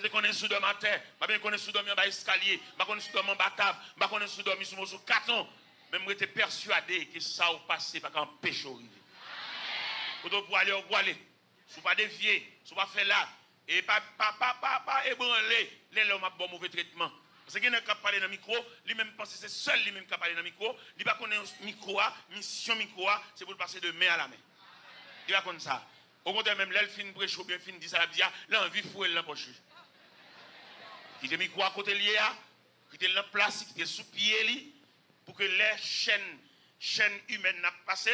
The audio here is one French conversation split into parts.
besoin qu'on est sous de ma terre, pas besoin qu'on est sous dormi en bas escalier, pas qu'on est sous dormi en bas table, pas qu'on est sous dormi sous carton. Même j'étais persuadé que ça va passer par qu'un péché arrive. Quand on peut aller, on peut aller. Si on pas dévier, si on pas faire là, et pas ébranler, les hommes ont bon mauvais traitement. Parce qu'il y a qui parle dans le micro, lui-même pense que c'est seul lui-même qui parle dans le micro, il va connaître micro, mission micro, c'est pour le passer de main à la main. Il va connaître ça. Au contraire, même l'elfe fin prêche ou bien fin dit ça, il a l'envie de fouiller l'empoche. Qui te micro à côté lié, qui te la place, qui te sous pied, pour que les chaînes humaines n'a passé.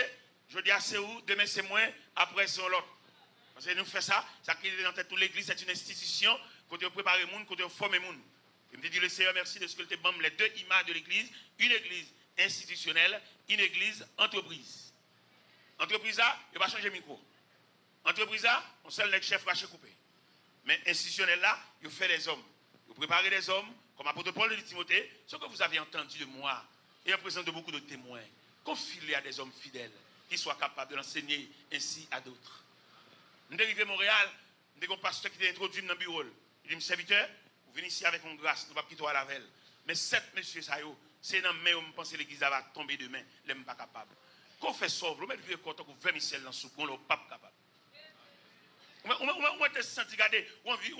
Je dis à c'est où, demain c'est moi, après c'est l'autre. Parce que nous faisons ça, ça qui est dans toute l'église, c'est une institution, quand on prépare les gens, quand on forme les gens. Je me dis, le Seigneur, merci de ce que tu as les deux images de l'église, une église institutionnelle, une église entreprise. Entreprise là, il va changer de micro. Entreprise là, on seul le chef va coupé. Mais institutionnel là, il fait des hommes. Vous préparez des hommes, comme apôtre Paul de Timothée, ce que vous avez entendu de moi, et en présence de beaucoup de témoins, confiez-les à des hommes fidèles, qui soient capables de l'enseigner ainsi à d'autres. Nous sommes arrivés à Montréal, nous avons un pasteur qui est introduit dans le bureau. Il dit, serviteur, vous venez ici avec une grâce, nous ne pouvons pas quitter à la veille. Mais 7 messieurs, c'est dans mes mains où je pense que l'église va tomber demain, je ne suis pas capable. Qu'on fait sauve, on met le vieux content qu'on fait Michel dans le soupe, on n'est pas capable. On te senti garder, on vit,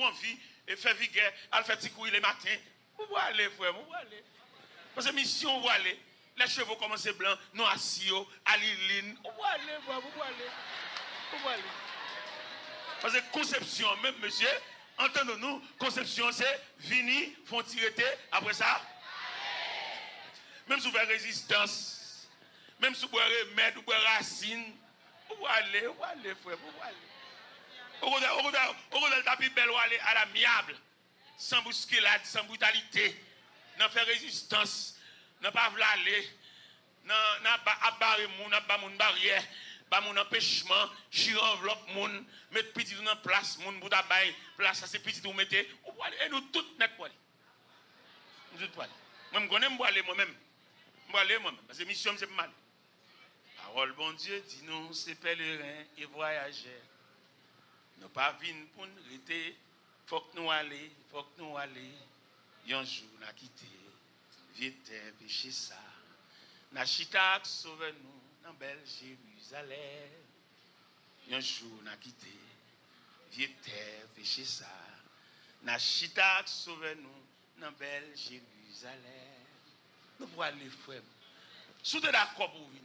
et fait vigueur, elle fait petit couille le matin. Où vous aller, frère, où vous aller? Parce que mission, où vous aller? Les chevaux commencent blancs, non assis, à l'île. Où vous aller, frère, où vous aller? Où vous aller? Parce que conception, même monsieur, entendons-nous, conception c'est venir, font tirer, après ça. Même si vous faites résistance, même si vous faites remède, vous faites racine, où aller, frère, où aller? Au contraire, le tapis belle, aller à l'amiable, sans bousculade, sans brutalité, n'a fait résistance, n'a pas voulu aller, n'a pas abarré moun, n'a pas moun barrière. Pas mon empêchement, je enveloppe moun, mettre petit dans place, moun pour tabac, place ça c'est petit vous mettez, et nous toutes net pour aller. Nous toutes pour aller. Moi je connais moi aller moi-même. Moi aller moi-même parce que mission c'est mal. Parole bon Dieu dit nous c'est pèlerins et voyageurs. Nous pas venir pour nous rester, faut que nous aller, un jour n'a quitté, vieux terre péché ça. Na chita sauve nous dans belle Jérusalem. Un jour n'a quitté, vieux terre péché ça. Na chita sauve nous dans belle Jérusalem. Nous pour aller frère. Si vous êtes d'accord pour venir,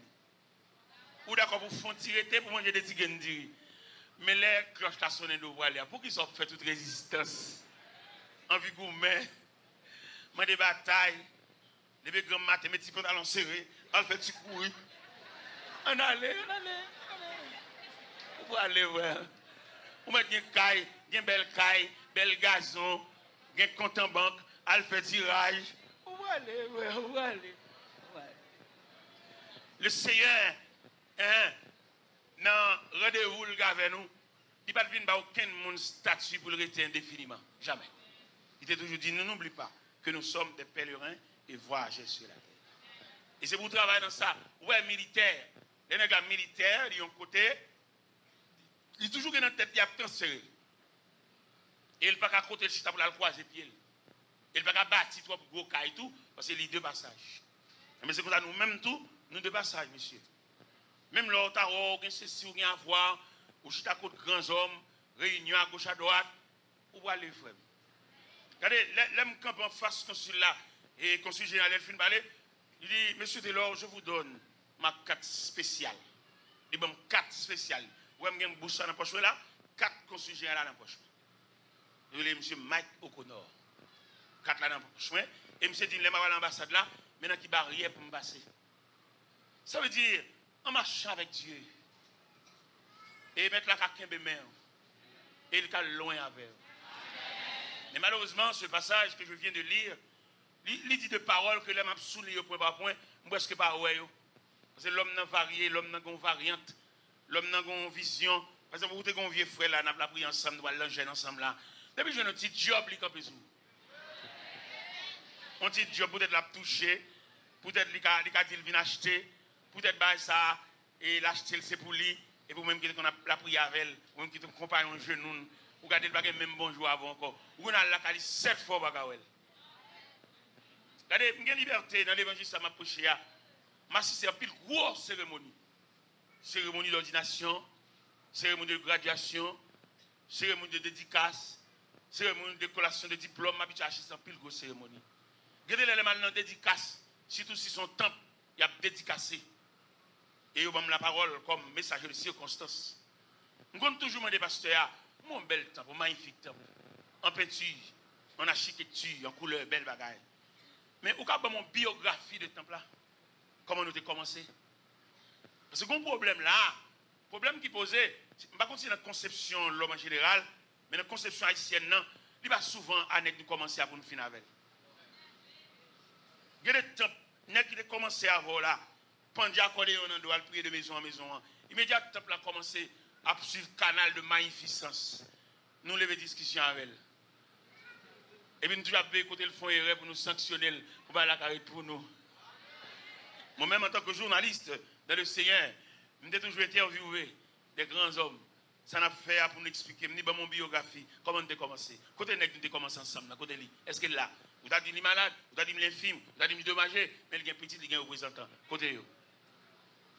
ou d'accord pour faire tirer pour manger des tigres, mais les cloches sont sonné de vous aller. Pour qu'ils soient fait toute résistance. Envie gourmet, mais des batailles, les grands maths, mes petits pantalons serrés, on fait petit courir. On allait. Où aller, voir? On met une caille, une belle caille, bel gazon, un compte en banque, on fait tirage. Où aller? Le Seigneur, dans rendez-vous avec nous, il ne va pas venir aucun statut pour le rester indéfiniment. Jamais. Il t'a toujours dit, n'oublie pas que nous sommes des pèlerins et voyageurs sur la terre. Et c'est pour travailler dans ça. Ouais, militaire. Les nègres militaires, ils ont côté, ils toujours dans la tête, ils ont transféré. Et il ne peut pas côté le chita pour la croiser pied. Il ne peut pas bâtir toi pour gros cas et tout, parce que c'est les deux passages. Mais c'est comme ça, nous-mêmes tout, nous deux passages, monsieur. Même là, tu as ceci ou rien à voir, ou chita contre grands hommes, réunion à gauche à droite, où aller, frère? Regardez, l'homme camp en face consul là, et consul général Elfine Ballet, il dit, monsieur Taylor, je vous donne ma carte spéciale. Il dit, bon, carte spéciale. Vous avez une bouche dans la poche là, 4 consul général dans la poche. Il dit, monsieur Mike O'Connor. 4 là dans la poche. Et monsieur dit, il est à l'ambassade là, maintenant qui barrière pour me passer. Ça veut dire, en marchant avec Dieu, et mettre la caquin de main, et il est loin avec. Mais malheureusement, ce passage que je viens de lire, il dit de paroles que l'homme a souligné point par point, presque pas ouais. Parce que l'homme n'a varié, l'homme n'a une variante, l'homme n'a une vision. Par exemple, vous avez un vieux frère là, nous avons pris ensemble, nous allons l'enchaîner ensemble là. Depuis que j'ai un petit job, il est sous. Un petit job, peut-être l'a touché, peut-être il a dit qu'il vient acheter, peut-être ça, et l'acheter c'est pour lui, et vous même qui qu'on a la prière avec elle, ou même qui te compagnon genou, Ou regardez le même bonjour avant encore. Ou on a la cali 7 fois bagawel. Regardez, il y a liberté dans l'évangile, ça m'a prêché. Ma c'est un pile grosse cérémonie. Cérémonie d'ordination, cérémonie de graduation, cérémonie de dédicace, cérémonie de collation de diplôme. Ma habitude à assister un pile grosse cérémonie. Regardez l'élément de dédicace, surtout si son temple, il a dédicacé. Et il a la parole comme messager de circonstance. Je compte toujours demander pasteur, mon bel temple, magnifique temple, en peinture, en architecture, en couleur, belle bagaille. Mais au cas de mon biographie de temple là, comment nous avons commencé? Parce que le problème là, le problème qui posait, je ne sais pas si c'est la conception de l'homme en général, mais la conception haïtienne, il va souvent à nous commencer à nous finir avec. Il y a des temples qui ont commencé à voir là, pendant qu'on doit prier de maison en maison. Immédiatement, le temple a commencé à suivre le canal de magnificence. Nous avons des discussions avec elle. Et puis nous avons écouté le fond erreur pour nous sanctionner, pour faire la carrière pour nous. Moi-même, en tant que journaliste dans le Seigneur, j'ai toujours interviewé des grands hommes. Ça n'a fait pour nous expliquer, mon biographie, comment nous avons commencé. Côté nous avons commencé ensemble, côté lui. Est-ce qu'il est là? Vous avez dit qu'il est malade, vous avez dit qu'il est infime, vous avez dit qu'il est dommagé, mais il y a un petit, il y a un représentant. Côté eux.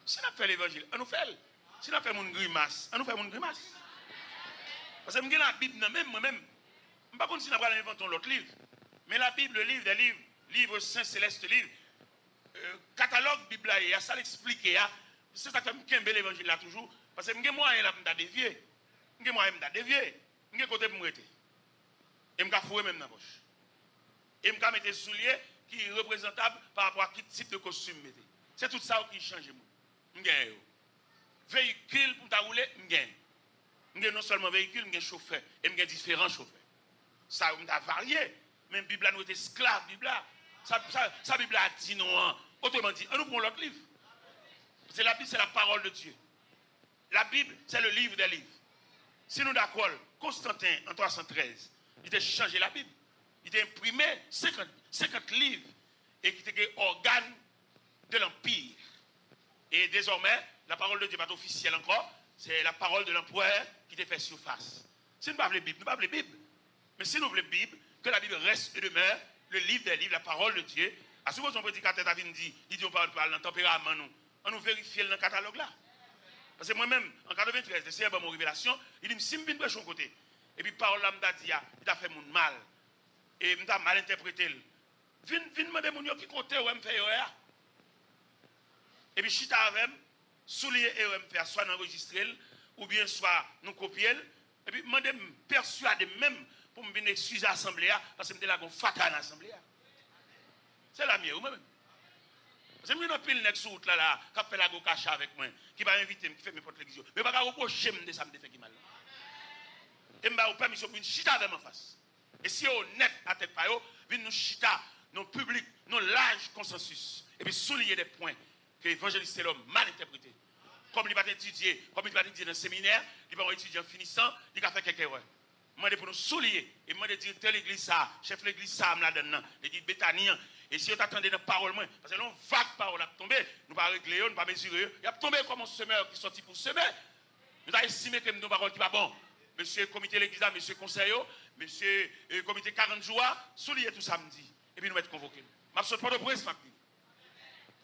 Si nous fait l'évangile, on nous fait. Si nous fait mon grimace, on nous fait mon grimace. Parce que la Bible, moi-même, je ne sais pas si nous avons inventé l'autre livre. Mais la Bible, le livre des livres, livre saint céleste, livre, catalogue Bible, il y a ça l'explique. C'est ça que je me l'évangile là toujours. Parce que je suis moyen de dévier. Je suis moyen de dévier. Je suis côté pour me rester. Et je suis foué même dans la poche. Et je suis mettre des souliers qui sont représentables par rapport à quel type de costume je mets. C'est tout ça qui change. Je gagne. Véhicule pour ta rouler, je gagne. Je gagne non seulement véhicule, je gagne chauffeur. Et je gagne différents chauffeurs. Ça a varié. Même la Bible nous est esclave. Ça Bible a dit non. Autrement dit, on nous prend l'autre livre. C'est la Bible, c'est la parole de Dieu. La Bible, c'est le livre des livres. Si nous d'accord, Constantin, en 313, il a changé la Bible. Il a imprimé 50 livres et qui étaient organes de l'Empire. Et désormais, la parole de Dieu n'est pas officielle encore. C'est la parole de l'empereur qui a fait surface. Si nous ne parlons pas de la Bible, nous ne parlons pas de la Bible. Mais si nous voulons la Bible, que la Bible reste et demeure le livre des livres, la parole de Dieu. À ce que son prédicateur a dit, il dit on parle dans le tempérament, on nous vérifie dans le catalogue là. Parce que moi-même, en 93, le Seigneur m'a mon révélation, il dit, si je viens de son côté, et puis parole là, il a fait mon mal, et il a mal interprété. Viens demander mon qui compte, ou me fait erreur. Et puis, chita avec, soulier et me faire soit enregistrer, ou bien soit nous copier, et puis, je me persuader même pour me venir excuser à l'Assemblée, parce que je me dis là, qu'on fatal à l'Assemblée. C'est la mienne, ou même. Parce que je suis pile sur route là, qui fait la gokacha avec moi, qui va inviter, qui fait mes portes l'église. Mais je ne vais pas reprocher de ça, me fait qui mal. Et je vais permission pour une chita avec ma face. Et si on est honnête à tête par eux, nous chita, nos publics, nos larges consensus. Et puis souligner des points que l'évangéliste c'est l'homme mal interprété. Comme il va étudier, comme il va étudier dans le séminaire, il va étudier en finissant, il va faire quelques erreurs. Je demande pour nous souligner. Et je demande directeur de l'église ça, chef de l'église ça, là-dedans, l'église Béthanie. Et si on attendait une parole, parce que l'on vague parole a tombé, nous ne pas régler, nous ne pas mesurer. Il a tombé comme un semeur qui sortit pour semer. Nous avons estimé que nos paroles qui va bon. Monsieur comité de l'église, monsieur conseil, monsieur comité 40 jours, souligner tout samedi. Et puis nous être convoqués. Je ne saute pas de presse, ma vie.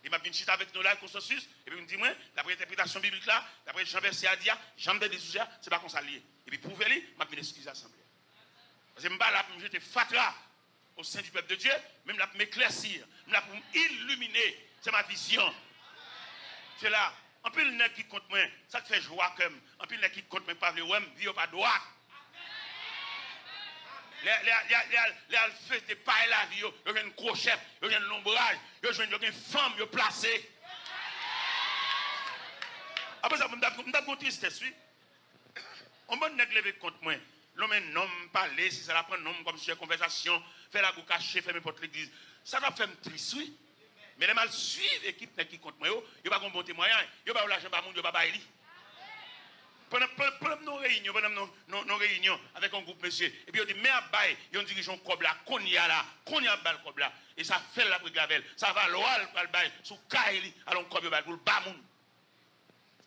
Il m'a dit avec nous là, le consensus. Et puis il me dit, moi, d'après l'interprétation biblique là, d'après Jean-Verset à dire, Jean-Verset des sujets, c'est pas qu'on s'allie. Et puis pour lui, je m'a excusé à l'Assemblée. Parce que je me jeter fatra au sein du peuple de Dieu, même là pour m'éclaircir, même là pour m'illuminer. C'est ma vision. C'est là. En plus, le nez qui compte moi, ça te fait joie comme. En plus, le nez qui compte moi, pas le ouem, vie pas droit. Les alphètes de paille la vie, il y a une crochet, il y a un ombrage, il y a une femme, il y a placé. Après ça, je me dis tristesse, oui. On va lever contre moi. L'homme est un homme, parler, si ça la prend un homme comme sujet conversation, faire la bouche cachée, faire mes portes l'église. Ça va faire me triste, oui. Mais les mal suivent l'équipe qui compte moi, il va pas un bon témoignage, il va pas l'argent par monde, il va pas bailler. Pendant nos réunions avec un groupe monsieur, et puis on dit, mais à bail, il y a un dirigeant Kobla, qu'on y a là, qu'on y a bal Kobla, et ça fait la brigavel, ça va l'oral pour le bail, sous Kaili, alors Kobla bal pour le bamoun.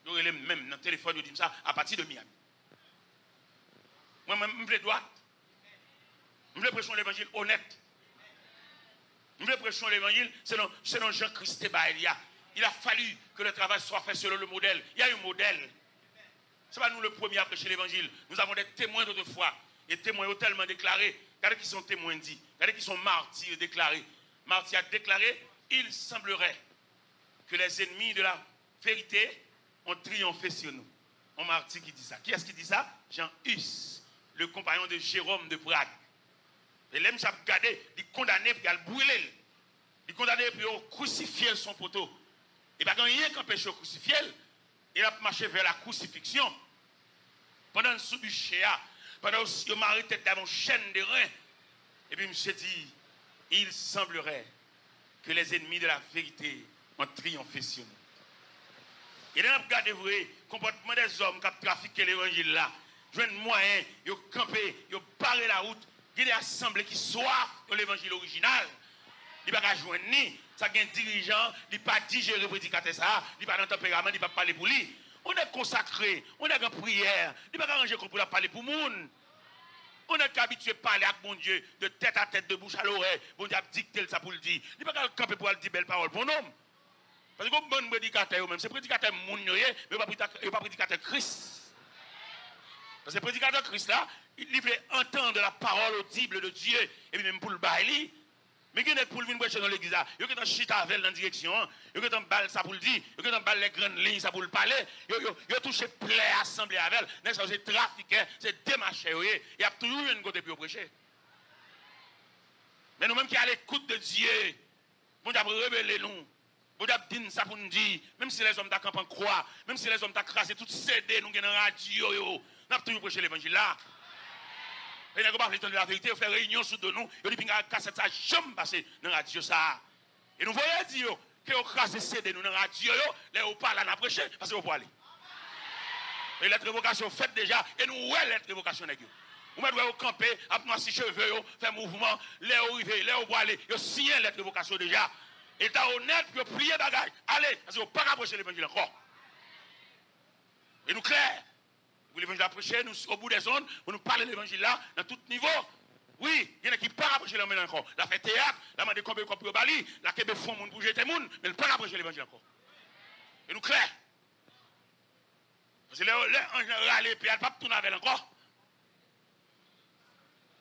Il y même dans le téléphone, il dit ça à partir de Miami. Moi-même, je veux droit. Je veux prêcher l'évangile honnête. Je veux prêcher l'évangile selon Jean-Christ Baelia. Il a fallu que le travail soit fait selon le modèle. Il y a un modèle. Ce n'est pas nous le premier à prêcher l'évangile. Nous avons des témoins d'autrefois. Et témoins tellement déclarés. Regardez qui sont témoins dits. Regardez qui sont martyrs déclarés. Martyr a déclaré, il semblerait que les ennemis de la vérité ont triomphé sur nous. Un martyr qui dit ça. Qui est-ce qui dit ça? Jean Hus, le compagnon de Jérôme de Prague. Et l'homme s'est gardé, il est condamné pour le brûler. Il est condamné pour crucifier son poteau. Et pas rien qu'empêche de crucifier, il a marché vers la crucifixion. Pendant le sous-bûcher, pendant qu'il m'a arrêté dans une chaîne de reins. Et puis il me dit, il semblerait que les ennemis de la vérité ont triomphé sur nous. Et là, regardez le comportement des hommes qui ont trafiqué l'évangile là. Ils ont un moyen, ils ont campé, ils ont barré la route. Il y a des assemblées qui soient dans l'évangile original. Il n'y a pas de joindre ni. Ça a un dirigeant, il n'a pas digéré le prédicateur ça, il n'a pas de tempérament, il n'a pas parler pour lui. On est consacré, on est en prière, il n'a pas arrangé pour parler pour le monde. On est habitué à parler avec mon Dieu de tête à tête, de bouche à l'oreille. Bon Dieu a dicté ça pour le dire. Il n'est pas camper pour dire belle parole pour un homme. Parce que comme bon prédicateur, même c'est prédicateur moun mais il n'est pas prédicateur Christ. Parce que le prédicateur Christ là, il veut entendre la parole audible de Dieu, et puis même pour le bailler. Mais qui est pour venir prêcher dans l'église là? Il y a un chita avec dans la direction, il y a un bal ça pour le dire, il y a un bal les grandes lignes ça pour le parler, il y a touché plaie assemblée avec, c'est trafiqué, c'est démarché, il y a toujours une côté pour prêcher. Mais nous-mêmes qui à l'écoute de Dieu, bon Dieu révéler nous, bon Dieu dit ça pour nous dire, même si les hommes d'Akamp en croix, même si les hommes d'Akrasé tout CD, nous dans la radio, nous avons toujours prêché l'évangile là. Et nous avons fait la vérité, on fait réunion sous de nous, et nous avons cassé ça, jamais passé dans la radio ça. Et nous voyons dire que nous avons cassé CD nous dans la radio, là on parle à prêcher, parce que vous pouvez aller. Et la révocation faite déjà, et nous voyons la révocation. Vous mettez camper, après nous cheveux, faire mouvement, là où arriver, là où vous aller, vous signez la révocation déjà. Et t'as honnête, vous pliez bagage, allez, parce que vous ne pouvez pas approcher l'évangile encore. Et nous clair. Vous l'évangile à prêcher, nous, au bout des zones, vous nous parlez de l'évangile là, dans tout niveau. Oui, il y en a qui ne parlent pas approcher l'évangile encore. La fait théâtre, la m'a décompé comme au Bali, la qui font moun pour jeter moun, mais ne pas approcher l'évangile encore. Et nous clair. Parce que les râler, puis elle ne pas tourner avec encore.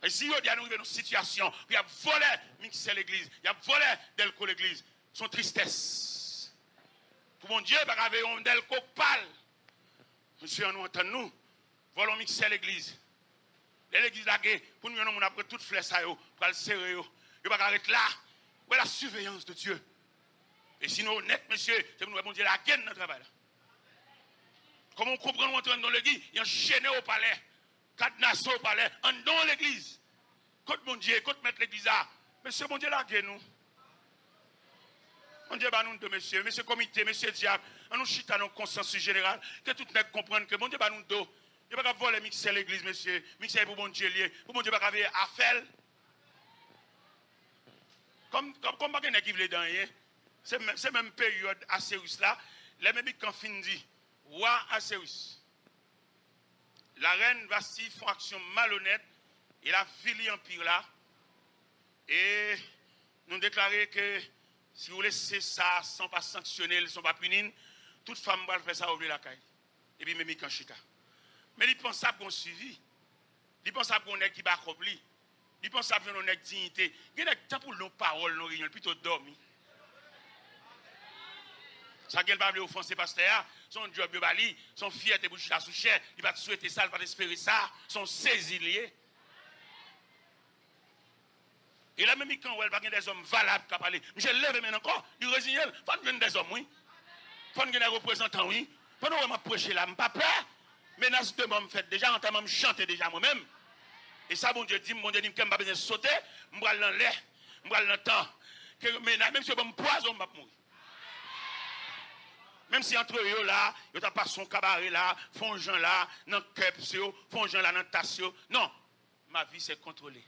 Et si on dit à nous dans une situation, il y a volé mixer l'église, il y a volé Delco l'église, son tristesse. Pour mon Dieu, il y avait un Delco pâle. Monsieur, nous entendons, volons mixer l'église. L'église là, pour nous, on a pris toute flèche ça, pour le serrer. Il ne va pas arrêter là. Où est la surveillance de Dieu? Et sinon, honnête, monsieur, c'est pour nous, bon Dieu, la gaine dans le travail. Comment on comprend, on entre dans l'église, il y a enchaîné au palais, cadenassé au palais, en dans l'église. Côte mon Dieu, côte mettre l'église là. Monsieur, bon Dieu, la gaine nous. Mon Dieu, bah nous deux, monsieur comité, monsieur diable, on nous chita dans le consensus général, que tout le monde comprenne que mon Dieu, bah nous deux. Il n'y a pas qu'à voler mixer l'église, monsieur. Mixer pour bon Dieu lié. Pour bon Dieu, pas qu'à veiller à faire. Comme pas qu'il y a qui veut dans c'est même période à Cyrus là. Les mêmes quand fin dit, roi à Cyrus. La reine Bastille font action malhonnête. Et la ville empire là. Et nous déclarer que si vous laissez ça sans pas sanctionner, ils ne sont pas punis, toute femme va faire ça ouvrir la caille. Et puis même quand chita. Mais ils pensent à qu'on suivi. Ils pensent à qu'on est qui va accompli. Ils pensent à qu'on est dignité. Il y a des temps pour nos paroles, nos réunions, plutôt dormi. Ça qu'elle va offenser pasteur, son job de bali, son fier de bouche à sous chair, il va souhaiter ça, il va espérer ça, son saisilier. Et là même quand elle va gagner des hommes valables qui parler. Je lève maintenant encore, il résigne, il faut gagner des hommes, oui. Il faut gagner des représentants, oui. Pendant que je prêche là, je ne pas peur. Menace de moi me fait déjà, en train de chanter déjà moi-même. Et ça, mon Dieu dit, que je ne vais pas sauter, je vais aller dans l'air, je vais aller dans le temps. Même si je me poison, je vais mourir. Même si entre eux là, ils n'ont pas son cabaret là, font gens là, dans le cœur, font gens là, dans le tasse. Non, ma vie c'est contrôlé.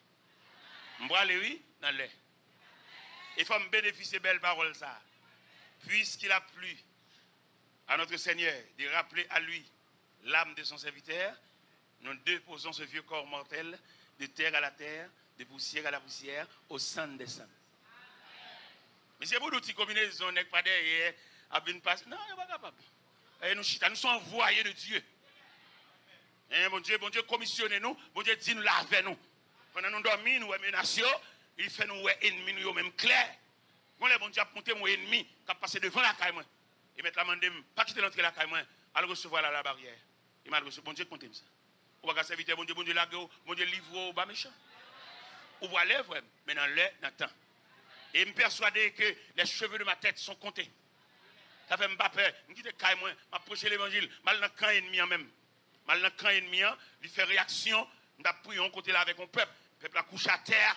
Je vais aller, oui, dans l'air. Il faut me bénéficier de belles paroles ça. Puisqu'il a plu à notre Seigneur de rappeler à lui l'âme de son serviteur, nous déposons ce vieux corps mortel de terre à la terre, de poussière à la poussière, au centre des cendres. Mais c'est pour nous qui combinaison, n'est pas derrière, à une passe. Non, il n'est pas capable. Et nous sommes envoyés de Dieu. Et bon Dieu, commissionnez-nous, bon Dieu, dit nous lavez nous. Pendant nous dormons, nous menacés, il fait nous ennemis, nous même clair. Quand les bon Dieu a monté mon ennemi, qui a passé devant la caille, et mettre la main de pas quitter l'entrée de la caille, à le recevoir la barrière. Il m'a reçu, bon Dieu, comptez ça. On va servir, bon Dieu, la gueule, bon Dieu, livre au bas méchant. On va lèvres, mais dans l'air, dans le temps. Et me persuader que les cheveux de ma tête sont comptés. Ça fait pas peur. Je dis que je m'approcher l'évangile. Mal dans le camp ennemi en même. Mal dans le camp ennemi, il fait réaction. Je prie on côté là avec mon peuple. Le peuple a couché à terre.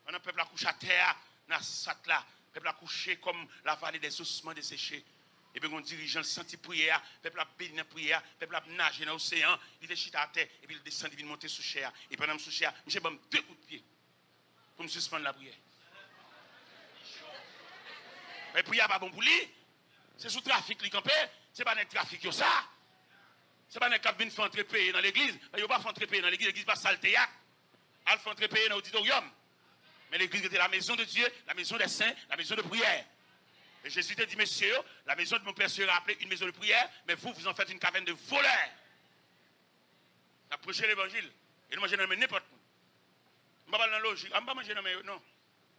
Le peuple a couché à terre. Dans ce là. Le peuple a couché comme la vallée des ossements desséchés. Et puis on dirigeant le senti prière. Le peuple a béni dans la prière. Le peuple a nagé dans l'océan. Il est chita à terre. Et puis il descend, il vient monter sous chair. Et pendant sous chair, j'ai bon 2 coups de pied pour me suspendre la prière. Mais prière pas bon pour lui. C'est sous trafic qui campé. C'est pas un trafic ça. C'est pas un cap vient faire entrer payer dans l'église. Il ne pas faire entrer payer dans l'église. L'église pas sale théâtre. Elle fait entrer payer dans l'auditorium. Mais l'église était la maison de Dieu, la maison des saints, la maison de prière. Et Jésus te dit, messieurs, la maison de mon père sera appelée une maison de prière, mais vous en faites une caverne de voleurs. Approchez l'évangile. Et nous mangez dans n'importe où. Je ne vais pas dans la logique. Je ne vais pas manger dans non.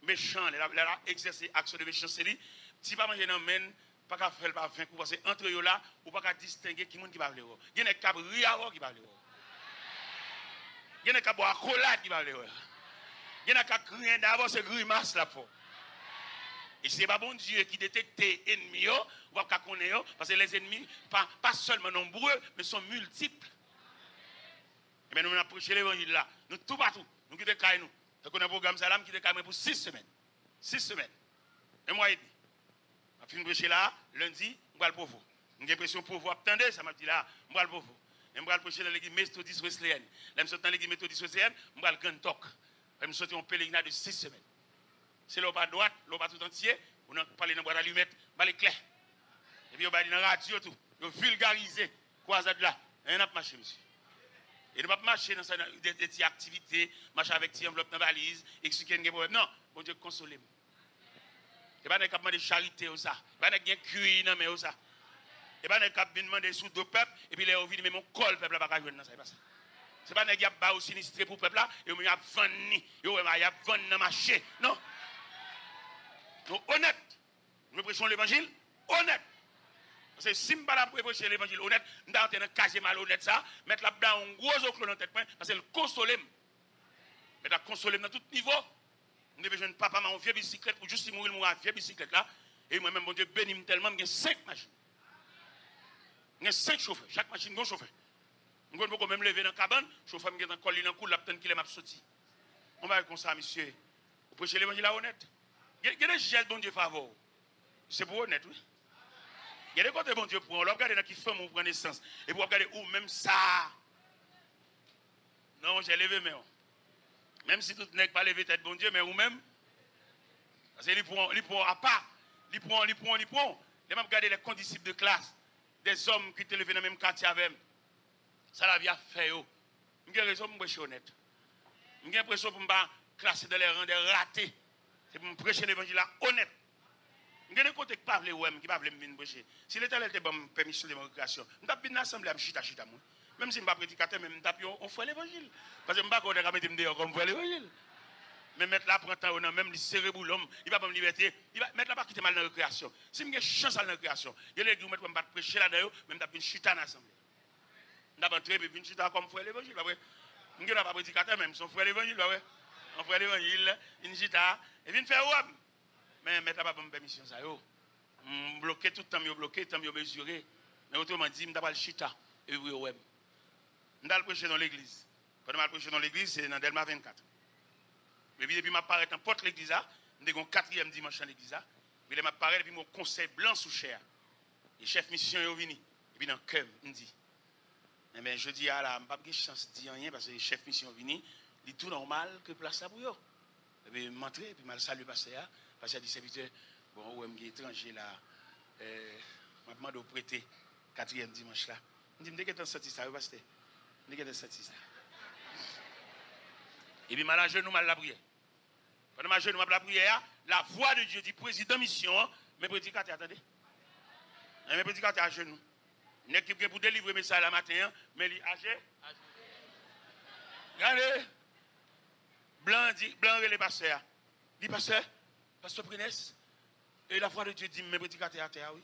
Méchant, il a exercé action de méchanceté. Si pas manger dans men, pas qu'à faire pas 20 coups parce que entre eux là, ou pas qu'à distinguer qui monde qui parle. Il y a des cap riao qui parle. Il y a des cap boire cola qui parle. Il y a des cap crier d'abord c'est grimace là pour. Et c'est pas bon Dieu qui détecte ennemis, ou pas connaître parce que les ennemis pas seulement nombreux mais sont multiples. Et bien nous avons prêché l'évangile là, nous tout partout, nous quittons caille nous. Donc on a un programme salam qui est caille pour 6 semaines. 6 semaines. Un mois et demi. On a fini de prêcher là, lundi, on va le pauvre. Une impression pour vous. Attendez, ça m'a dit là, on va le pauvre. Et on va le prêcher dans l'église méthodiste wesleyenne. Là, je suis dans l'église méthodiste wesleyenne, on va le grand talk. Je suis en pèlerinage de 6 semaines. C'est l'eau pas droite, l'eau pas tout entier, on a parlé dans boîte d'allumettes, on va clair. Et puis on va dire dans la radio tout, on vulgariser croisade là. Et on a marché, monsieur. Et nous ne pouvons pas marcher dans des activités, marcher avec des enveloppes dans la valise, expliquer un problème. Non, bon Dieu, consolez-moi. Et pas de demander charité ou ça. Et pas de cuire dans mais ça. Et pas de demander sous deux peuples et puis les ont vu mais mon col peuple pas jouer dans ça, c'est pas ça. C'est pas de pas aussi sinistré pour peuple là et on y a vendu, yo y a vendu dans marché. Non. Donc honnête. Nous prêchons l'évangile honnête. Parce que si je ne pas prêcher l'évangile honnête, je vais dans cacher malhonnête ça, mettre là-dedans un gros oclo dans la tête parce que le consoler. Mais la consoler dans tout niveau. Je besoin de papa m'a une vieille bicyclette pour juste mourir une vieille bicyclette là. Et moi-même, mon Dieu, bénis tellement, j'ai 5 machines. J'ai 5 chauffeurs. Chaque machine, un chauffeur. Je ne peux même lever dans la cabane, le chauffeur me colle dans le cou, l'abten qu'il m'a sorti. On va comme ça, monsieur. Vous prêchez l'évangile honnête. Il y a des gels, bon Dieu, favor. C'est pour honnête, oui. Il y a des côtés, bon Dieu, pour on regarde dans qui fait mon prendre naissance. Et pour regarder où même ça. Non, j'ai levé, mais même si tout n'est pas levé tête, bon Dieu, mais ou même. Parce que il prend à part. Il prend. Il m'a regardé les condisciples de classe. Des hommes qui étaient levés dans le même quartier avec eux. Ça la vie a fait. J'ai raison pour me prêcher honnête. J'ai l'impression pour me classer dans les rangs des ratés. C'est pour me prêcher l'évangile honnête. Je ne côté pas les qui pas me prêcher. Si l'État était bon permission de récréation, je tape une assemblée à chita moi. Même si je ne suis pas prédicateur, mais je tape on fait l'évangile. Parce que je ne suis pas mettre dehors comme faire l'évangile. Mais mettre là prend temps même le cérébro l'homme, il va pas me liberté, il va mettre là pas quitter mal dans la récréation. Si j'ai chance à la récréation, il y a des gens qui me prêcher là dedans, même tape une chita dans l'assemblée. Je vais entrer une chita comme faire l'évangile, je ne suis pas prédicateur même, son frère l'évangile, on fait l'évangile, une chita et vient faire ouais. Mais mettre là pas bonne permission ça yo. Bloquer tout le temps, bloquer, tant mieux mesurer. Mais autrement dit, je vais le chita et oui ouais. Je vais prêcher dans l'église. Pendant que je prêcher dans l'église, c'est dans Delma 24. Et puis depuis que je parais dans porte l'église, je suis 4e dimanche dans l'église. Puis je parais depuis mon conseil blanc sous chair. Et chef mission est venu. Et puis dans le cœur, je me dis. Eh bien, je dis à la, je n'ai pas de chance de dire rien parce que le chef mission est venu. Il est tout normal que place ça pour eux. Et puis je m'entre et puis je salue le pasteur. Parce qu'il a dit, serviteur, bon, où est-ce étranger là, je demande de prêter 4e dimanche là. Je dis, je suis sorti ça, pasteur. Nous avons senti ça. Et puis, mal nous mal la prière. Pendant ma jeune, la prière, la voix de Dieu dit président mission, mes prédicateurs, attendez. Mes prédicateurs à genoux. Une équipe pour délivrer mes message la matin, mais il âgé. Regardez. Blanc dit, blanc les pasteurs. Dit pasteur Prines, et la voix de Dieu dit, mes prédicateurs à terre, oui.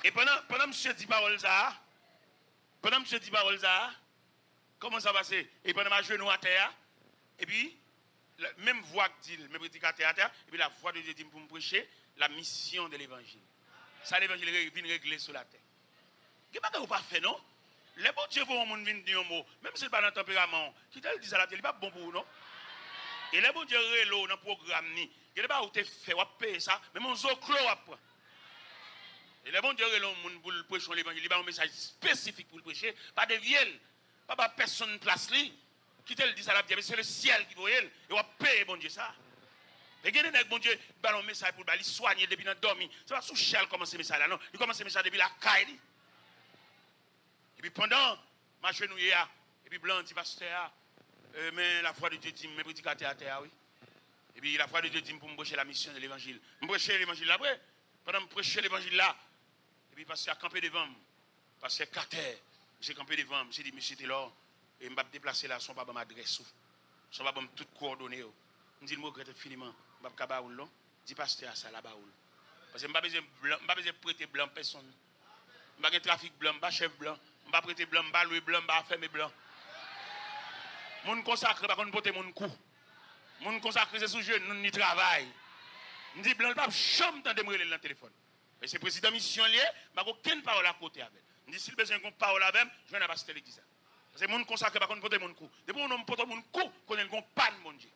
Et pendant monsieur dit parole ça, comment ça va passer? Et pendant ma genou à terre, et puis, la même voix que dit, mes prédicateurs à terre, et puis la voix de Dieu dit pour me prêcher la mission de l'évangile. Ça, l'évangile vient régler sur la terre. Qu'est-ce que vous pas fait, non? Les bons dieux vont venir dire un mot, même si ce n'est pas dans le tempérament, qui te le dit à la terre, il n'est pas bon pour vous, non? Et les bons dieux rélo dans le programme, il n'y a pas où tu fais, ou payer ça, mais mon zo clos après. Et les bons dieux rélo pour le prêcher l'évangile, il y a un message spécifique pour le prêcher, pas de vielle, pas personne place lui. Qui te le dit à la terre, c'est le ciel qui voit elle, et on va payer bon Dieu ça. Et il y a des bon Dieu, il a un message pour lui soigner depuis qu'il dormi. Ce n'est pas sous chel commencer le message là, non. Il commence le message depuis la caille. Et puis pendant ma chenouille, et puis blanc dit pasteur, mais la foi de Dieu dit, mes prédicateurs à terre, oui. Et puis la foi de Dieu dit pour me prêcher la mission de l'évangile. Me prêcher l'évangile là, après. Pendant me prêcher l'évangile là, et puis pasteur a campé devant moi. Pasteur Carter, j'ai campé devant moi. J'ai dit, monsieur Taylor, et je vais me déplacer là, son papa m'adresse. Son papa m'a tout coordonné. Je dis, je regrette infiniment. Je ne vais pas baoul, non? Dis pasteur à ça, la baoul. Parce que je ne vais pas prêter blanc personne. Je ne vais pas trafic blanc, je ne vais pas chef blanc. Je ne vais pas prêter blanc, je ne vais pas louer blanc, je ne vais pas fermer blanc. Mon consacré, par contre, porter mon cou. Mon consacré, c'est sous jeune, nous travail. Je dis, blanc, je ne vais pas chambre dans le dans le téléphone. Et c'est président mission lié, je n'ai aucune parole à côté avec. Je dis, si le besoin d'une parole avec, je vais passer l'église. Parce que mon consacré, par contre, porter mon cou. Depuis que on porte mon cou, qu'on a une panne, mon Dieu.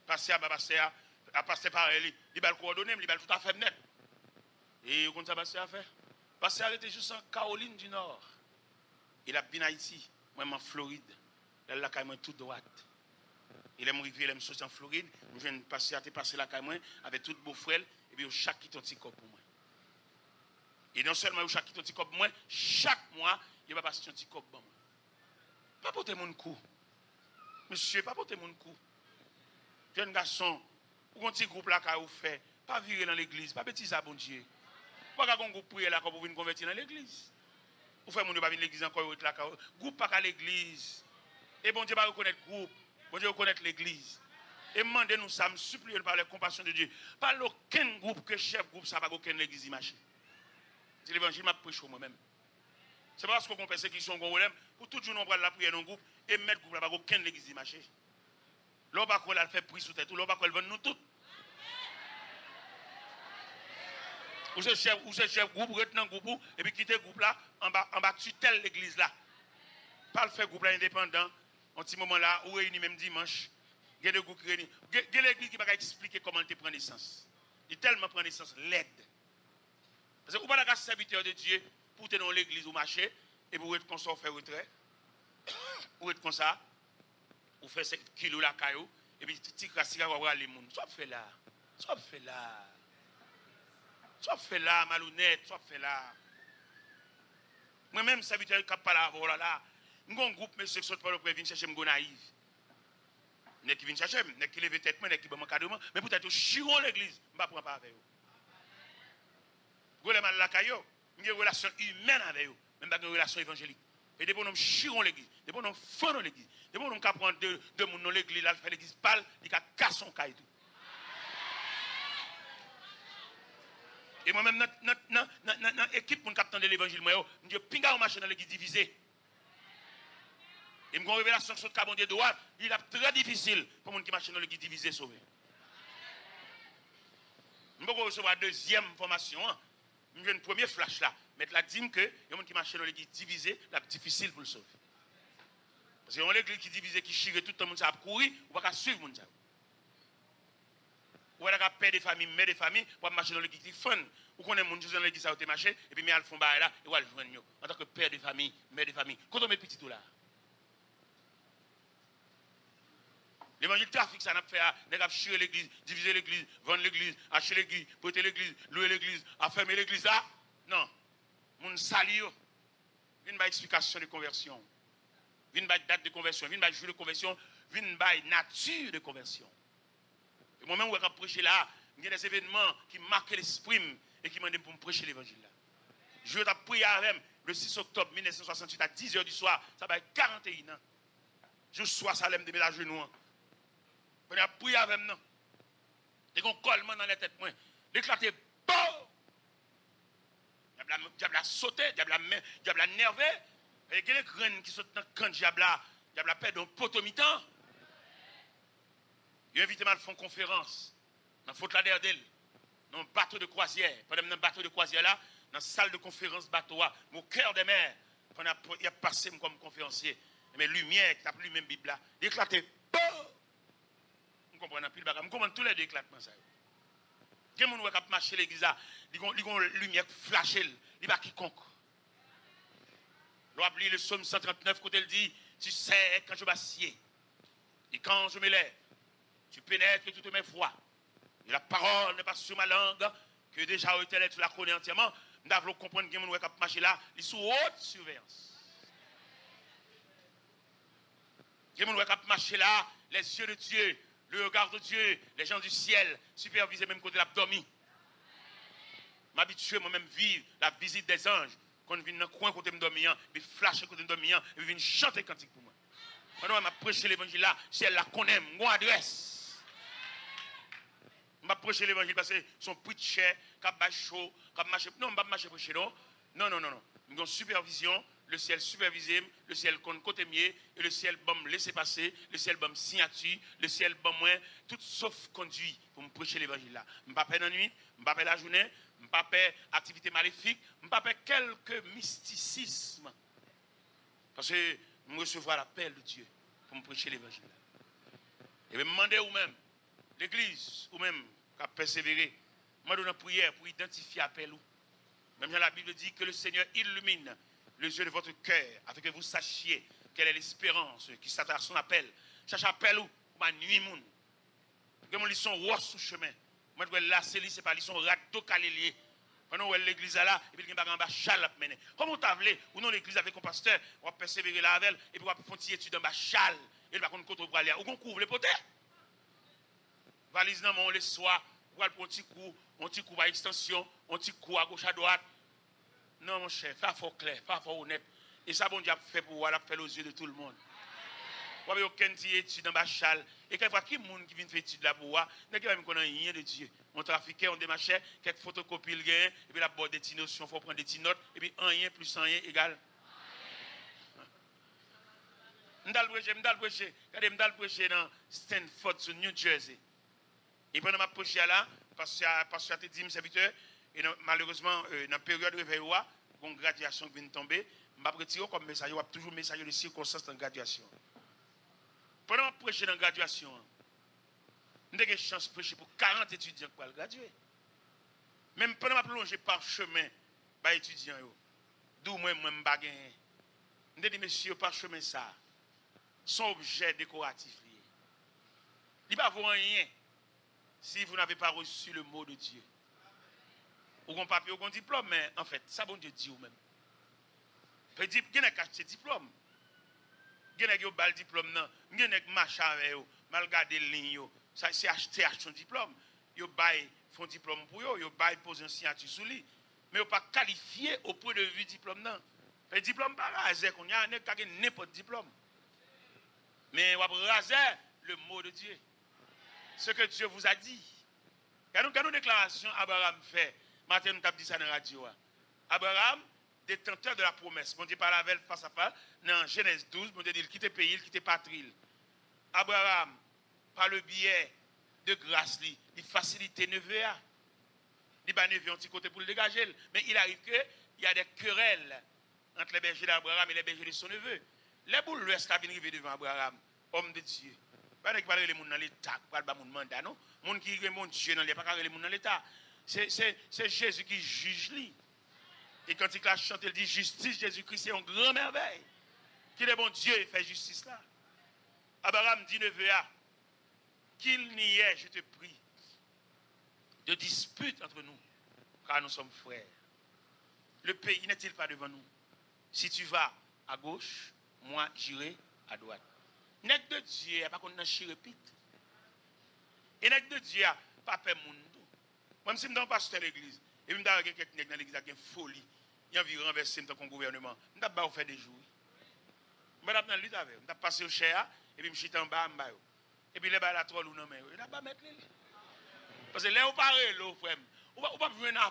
Pasteur, à pasteur par il va le coordonner, il va tout à fait net. Et comment ça pasteur a fait? Pasteur était juste en Caroline du Nord. Il a bien Haïti, moi en Floride. Là, la caille toute droite. Il est arrivé, il est sorti en Floride. Je viens de passer la caille avec tout beau frère. Et puis, chaque qui ton petit cop pour moi. Et non seulement chaque qui ton petit cop pour moi, chaque mois, il va passer un petit cop pour moi. Pas porter mon cou. Monsieur, pas porter mon cou. Jeune garçon, ou un petit groupe là qu'a fait, pas virer dans l'église, pas petit ça, bon Dieu. Pas qu'un groupe prier là pour venir convertir dans l'église. Ou faire mon Dieu pas venir l'église encore là, groupe pas qu'à l'église. Et bon Dieu va reconnaître groupe, bon Dieu reconnaître l'église. Et demandez-nous ça, me supplier par la compassion de Dieu. Pas aucun groupe que chef groupe ça va aucun l'église marcher. C'est l'évangile m'a prêché moi-même. C'est parce qu'on persécution qu'on problème pour tout jour on prend la prière dans groupe et mettre groupe là pas aucun l'église marcher. L'on va qu'on fait pris sous tête, l'on va qu'on vend nous tous. Ou ce chef groupe, retenant groupe, et puis quitter groupe là, en bas tutelle l'église là. Pas le faire groupe là indépendant, en petit moment là, ou réuni même dimanche. Il y a des groupes réunis. Il y a l'église qui va expliquer comment tu prends naissance. Il tellement prend naissance l'aide. Parce que vous n'avez pas serviteur de Dieu pour être dans l'église ou marcher, et pour être comme ça, faire retrait. Pour être comme ça. Ou faire 7 kilos la caillou, et puis tu casses la voir les gens. Soit fait là. Soit fait là, malhonnête, soit fait là. Moi-même, serviteur qui pas là, voilà. Nous avons un groupe, monsieur, qui sont pas le viennent chercher mon naïf. N'est qui viennent chercher, n'est qui lève tête, n'est qui bon encadrement, mais peut-être chiron l'église, je ne vais pas avec eux. Vous avez mal la caillou, il y a une relation humaine avec eux, même pas une relation évangélique. Et depuis nous chiron l'église, depuis nous faisons l'église, depuis nous prendre de mon dans l'église, là, faire l'église pâle, il a cassé son caillou. Et moi-même, notre équipe, mon capitaine de l'évangile, moi, je dis, pinga au marché dans l'église divisée. Et une révélation sur le carbone de droit, il est très difficile pour les gens qui marchent dans l'église divisée sauver. Je vais recevoir la deuxième formation. Je vais une première flash là. Mais la dit que les gens qui marchent dans l'église divisée, c'est difficile pour le sauver. Parce que dans l'église qui divisée, qui chire tout le monde, ça a courir, on ne va pas suivre le monde. Ou on a père de famille, mère de famille, pour marcher dans l'église qui fun. Ou qu'on est mon Dieu dans l'église, ça a été marché, et puis, mais elles font bail là, et on va le joindre. En tant que père de famille, mère de famille. Quand on met petit tout là. L'évangile trafic, ça n'a pas fait, on a chier l'église, diviser l'église, vendre l'église, acheter l'église, prêter l'église, louer l'église, affermer l'église là. Non. Moun sali yo. Vin ba explication de conversion. Vin ba date de conversion. Vin ba jour de conversion. Vin ba nature de conversion. Et moi-même, où je prêcher là, il y a des événements qui marquent l'esprit et qui m'ont dit pour me prêcher l'évangile là. Je vais prier avec le 6 octobre 1968 à 10h du soir. Ça va être 41 ans. Je sois Salem de mes genoux. On a prié avec nous. Et qu'on colle dans la tête. D'éclater. Bon! Diable a sauté, diable a nervé. Et il y a des graines qui sautent dans le camp de diable a perdu un poteau mi-temps. Il a invité à faire une conférence. Dans la faute là d'elle. Dans un bateau de croisière. Pendant un bateau de croisière là, dans la salle de conférence bateau, au cœur des mers. Il a passé comme conférencier. Mais lumière, qui a pris même Bible là, il a éclaté. Vous comprenez plus le bagage. Vous comprenez tous les deux éclatements. Quel monde qui a marché l'église là, il y a une lumière flashée, il n'y a pas quiconque. L'on le psaume 139, quand elle dit, tu sais quand je m'assieds et quand je me lève, tu pénètres toutes mes voies. Et la parole n'est pas sur ma langue, que déjà tu la connais entièrement. Nous devons comprendre que les gens qui ont marché là, ils sont sous haute surveillance. Les gens qui ont marché là, les yeux de Dieu, le regard de Dieu, les gens du ciel, supervisés même côté l'abdomen. M'habituer moi-même vivre la visite des anges. Quand je viens dans le coin côté m'dormir, puis flasher côté m'dormir, et viens chanter cantique pour moi. Maintenant, je prêcher l'évangile là, si elle la connaît, mon adresse. Je prêcher l'évangile parce que son preacher, cap chaud, cap marcher. Non, je ne vais pas marcher prêcher non. Non. Nous avons supervision, le ciel supervisé, le ciel côté mieux, et le ciel bon me laisser passer, le ciel bon me signature, le ciel bon moins, tout sauf conduit pour me prêcher l'évangile là. Je ne vais pas faire la nuit, je ne vais pas faire la journée, je ne vais pas faire activité maléfique, je ne vais pas faire quelques mysticisme. Parce que je recevoir l'appel de Dieu pour me prêcher l'évangile. Et je me demander ou même, l'église, ou même, qui a persévéré, je me donne une prière pour identifier l'appel. Même la Bible dit que le Seigneur illumine les yeux de votre cœur, afin que vous sachiez quelle est l'espérance qui s'attend à son appel. Cherche appel ou ma nuit moun. Que mon lisson roi sous chemin. Moi je là c'est c'est pas lisson radeau calélier. Pendant où l'église là et puis il y a un chal à mener. Comment tu as voulu ou non l'église avec un pasteur, on va persévérer là avec et puis on va faire une étude dans chal et va contre contre aller ou on couvre les potes. Valise dans mon le soir, on va prendre un petit coup à extension, un petit coup à gauche à droite. Non, mon cher, fais fort clair, fais fort honnête. Et ça, bon Dieu a fait pour voir, fait aux yeux de tout le monde. Vous avez aucun étude dans Bachal. Et quand vous voyez qui monde qui vient faire étude là pour voir, il n'y a pas rien de Dieu. On trafiquait, on démarchait, quelques photocopies le gain, et puis la boîte des notions, il faut prendre des petites notes, et puis rien plus rien égale. M'dal prêcher. Regardez, m'dal prêcher dans Stanford, sur New Jersey. Et pendant ma prêche là, parce que tu dit, mes serviteurs, et malheureusement, dans la période de réveil, une graduation qui vient de tomber, je vais retirer comme message, il y a toujours un message de circonstances dans la graduation. Pendant que je prêche dans la graduation, j'ai une chance de prêcher pour 40 étudiants qui vont graduer. Même pendant que je plonge par chemin, les étudiants, d'où moi, je ne vais pas gagner. Je dis, messieurs, par chemin, ça, son objet décoratif. Il ne va pas rien si vous n'avez pas reçu le mot de Dieu. Ou un papier ou un diplôme, mais en fait, ça bon Dieu dit ou même. Peut dire, il y a acheté diplôme. Il y a un diplôme, il y a un machin avec eux, mal gardé ligne, ça c'est acheter son diplôme. Ils font diplôme pour eux, ils posent un signature sous lui. Mais ils ne sont pas qualifiés au point de vue diplôme. Le diplôme, pas raser, il y a n'importe diplôme. Mais on va raser le mot de Dieu. Ce que Dieu vous a dit. Quand nous déclaration Abraham fait, matin nous avons dit ça dans la radio. Abraham, détenteur de la promesse. Bon Dieu parle avec elle face à face. Dans Genèse 12, bon Dieu dit il quitte pays, il quitte patrie. Abraham, par le biais de grâce, il facilite neveu. Il va neveu un petit côté pour le dégager. Mais il arrive qu'il y a des querelles entre les bergers d'Abraham et les bergers de son neveu. Les boules l'ouest qui viennent arriver devant Abraham, homme de Dieu. Pas de parler les gens dans l'État, pas de mandat, non. Les gens qui ont Dieu dans l'État, pas de les gens dans l'État. C'est Jésus qui juge lui. Et quand il a chanté, il dit justice, Jésus-Christ, c'est une grande merveille. Qu'il est bon Dieu, il fait justice là. Abraham dit neveu, qu'il n'y ait, je te prie, de dispute entre nous, car nous sommes frères. Le pays n'est-il pas devant nous? Si tu vas à gauche, moi j'irai à droite. Nèg de Dieu, pas qu'on a chirépite. Et nèg de Dieu, pas peur moun tout. Moi, je suis dans pasteur de l'église. Et je me dis quelqu'un dans l'église qui a une folie. Il a envie de renverser le gouvernement. Je ne vais pas faire des jours. Je vais dans l'île avec. Je vais passer au cher et puis je suis en bas. Et puis les balles à trois loups non mais. Je ne vais pas mettre les. Parce que là, vous parlez, frère. Vous ne pouvez pas venir